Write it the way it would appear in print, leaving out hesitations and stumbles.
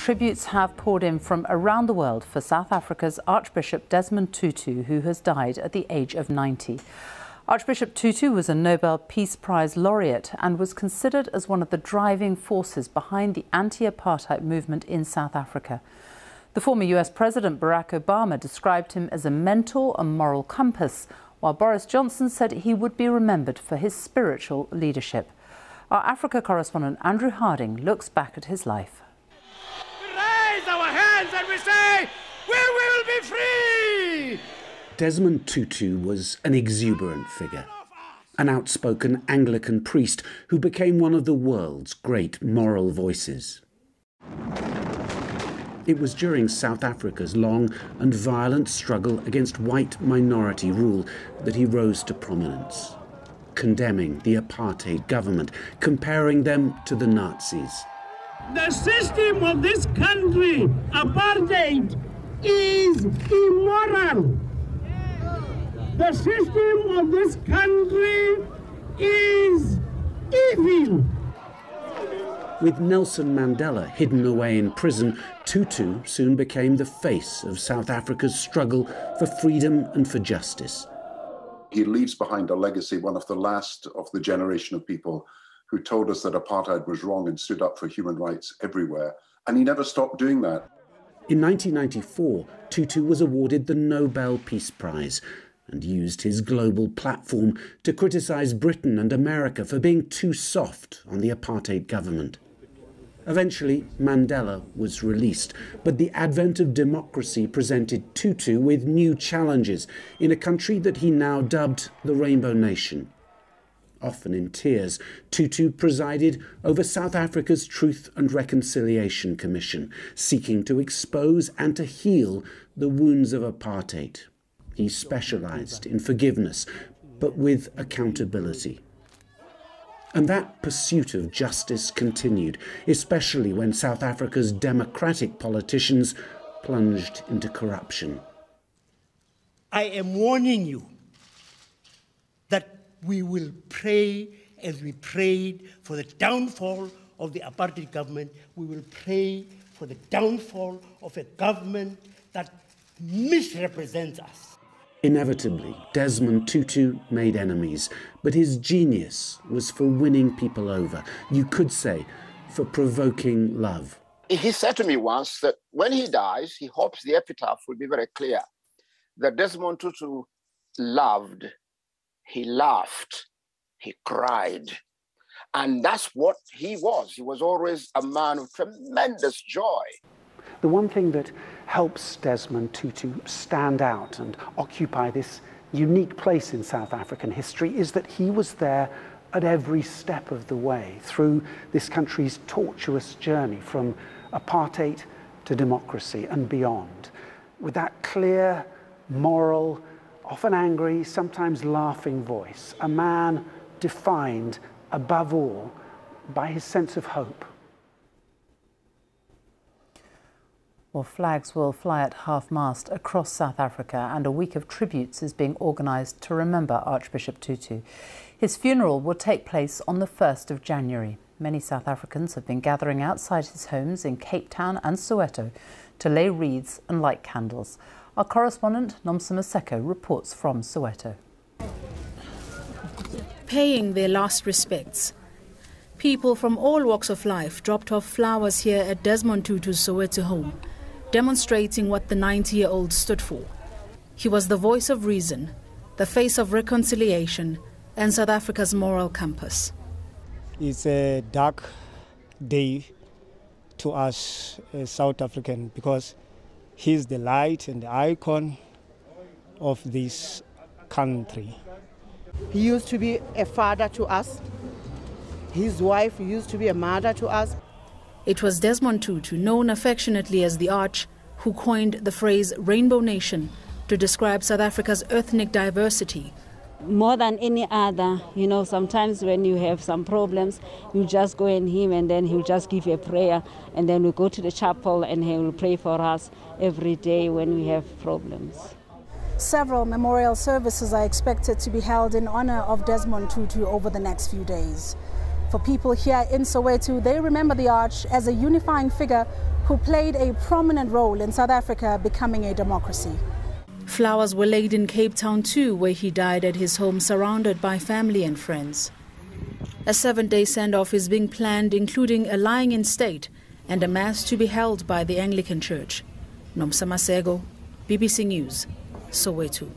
tributes have poured in from around the world for South Africa's Archbishop Desmond Tutu, who has died at the age of 90. Archbishop Tutu was a Nobel Peace Prize laureate and was considered as one of the driving forces behind the anti-apartheid movement in South Africa. The former US President Barack Obama described him as a mentor and moral compass, while Boris Johnson said he would be remembered for his spiritual leadership. Our Africa correspondent Andrew Harding looks back at his life. We raise our hands and we say, we will be free! Desmond Tutu was an exuberant figure, an outspoken Anglican priest who became one of the world's great moral voices. It was during South Africa's long and violent struggle against white minority rule that he rose to prominence, condemning the apartheid government, comparing them to the Nazis. The system of this country, apartheid, is immoral. The system of this country is evil. With Nelson Mandela hidden away in prison, Tutu soon became the face of South Africa's struggle for freedom and for justice. He leaves behind a legacy, one of the last of the generation of people who told us that apartheid was wrong and stood up for human rights everywhere. And he never stopped doing that. In 1994, Tutu was awarded the Nobel Peace Prize and used his global platform to criticize Britain and America for being too soft on the apartheid government. Eventually, Mandela was released, but the advent of democracy presented Tutu with new challenges in a country that he now dubbed the Rainbow Nation. Often in tears, Tutu presided over South Africa's Truth and Reconciliation Commission, seeking to expose and to heal the wounds of apartheid. He specialized in forgiveness, but with accountability. And that pursuit of justice continued, especially when South Africa's democratic politicians plunged into corruption. I am warning you that we will pray as we prayed for the downfall of the apartheid government. We will pray for the downfall of a government that misrepresents us. Inevitably, Desmond Tutu made enemies, but his genius was for winning people over. You could say, for provoking love. He said to me once that when he dies, he hopes the epitaph will be very clear, that Desmond Tutu loved, he laughed, he cried. And that's what he was. He was always a man of tremendous joy. The one thing that helps Desmond Tutu stand out and occupy this unique place in South African history is that he was there at every step of the way through this country's tortuous journey from apartheid to democracy and beyond, with that clear, moral, often angry, sometimes laughing voice, a man defined above all by his sense of hope. Well, flags will fly at half-mast across South Africa, and a week of tributes is being organised to remember Archbishop Tutu. His funeral will take place on the 1st of January. Many South Africans have been gathering outside his homes in Cape Town and Soweto to lay wreaths and light candles. Our correspondent, Nomsa Maseko, reports from Soweto. Paying their last respects. People from all walks of life dropped off flowers here at Desmond Tutu's Soweto home, demonstrating what the 90-year-old stood for. He was the voice of reason, the face of reconciliation, and South Africa's moral compass. It's a dark day to us as South African because he's the light and the icon of this country. He used to be a father to us. His wife used to be a mother to us. It was Desmond Tutu, known affectionately as the Arch, who coined the phrase Rainbow Nation to describe South Africa's ethnic diversity. More than any other, sometimes when you have some problems, you just go in him and then he'll just give you a prayer, and then we go to the chapel and he will pray for us every day when we have problems. Several memorial services are expected to be held in honor of Desmond Tutu over the next few days. For people here in Soweto, they remember the Arch as a unifying figure who played a prominent role in South Africa becoming a democracy. Flowers were laid in Cape Town too, where he died at his home surrounded by family and friends. A 7-day send-off is being planned, including a lying-in state and a mass to be held by the Anglican Church. Nomsa Masego, BBC News, Soweto.